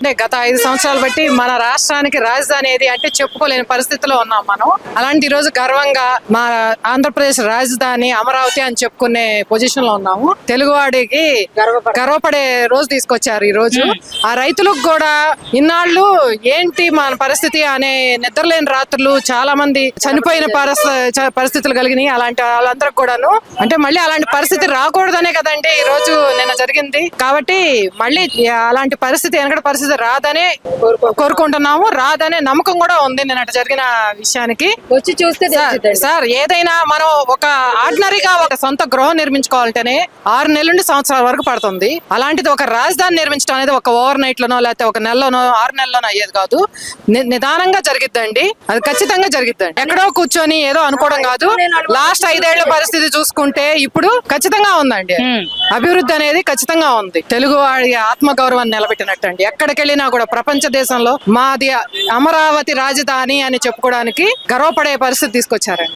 అంటే గత 5 సంవత్సరాలు బట్టి మన రాష్ట్రానికి రాజధాని ఏది అంటే చెప్పుకోలేని పరిస్థితిలో ఉన్నాం మనం. అలాంటి ఈ రోజు గర్వంగా మా ఆంధ్రప్రదేశ్ రాజధాని అమరావతి అని చెప్పుకునే పొజిషన్ లో ఉన్నాము. తెలుగువాడికి గర్వపడే రోజు తీసుకొచ్చారు ఈ రోజు. ఆ రైతులకు కూడా ఇన్నాళ్ళు ఏంటి మన పరిస్థితి అనే నిద్రలేని రాత్రులు చాలా మంది చనిపోయిన పరిస్థితులు కలిగినాయి. అలాంటి వాళ్ళందరికి కూడాను అంటే మళ్ళీ అలాంటి పరిస్థితి రాకూడదనే కదండి ఈ రోజు నిన్న జరిగింది. కాబట్టి మళ్ళీ అలాంటి పరిస్థితి వెనకటి పరిస్థితి రాదనే కోరుకుంటున్నాము. రాదనే నమ్మకం కూడా ఉంది నిన్నటి జరిగిన విషయానికి. వచ్చి చూస్తే సార్ ఏదైనా మనం ఒక ఆర్డినరీగా ఒక సొంత గృహం నిర్మించుకోవాలంటేనే 6 నెలల నుండి సంవత్సరాల వరకు పడుతుంది. అలాంటిది ఒక రాజధాని నిర్మించడం అనేది ఒక ఓవర్ నైట్ లోనో లేకపోతే ఒక నెలలోనో 6 నెలలోనో అయ్యేది కాదు. నిదానంగా జరిగిద్దండి. అది ఖచ్చితంగా జరిగిద్దండి. ఎక్కడో కూర్చొని ఏదో అనుకోవడం కాదు. లాస్ట్ 5 ఏళ్ల పరిస్థితి చూసుకుంటే ఇప్పుడు ఖచ్చితంగా ఉందండి. అభివృద్ధి అనేది ఖచ్చితంగా ఉంది. తెలుగు వాడి ఆత్మగౌరవాన్ని నిలబెట్టినట్టు అండి. ఎక్కడికి వెళ్ళినా కూడా ప్రపంచ దేశంలో మాది అమరావతి రాజధాని అని చెప్పుకోవడానికి గర్వపడే పరిస్థితి తీసుకొచ్చారండి.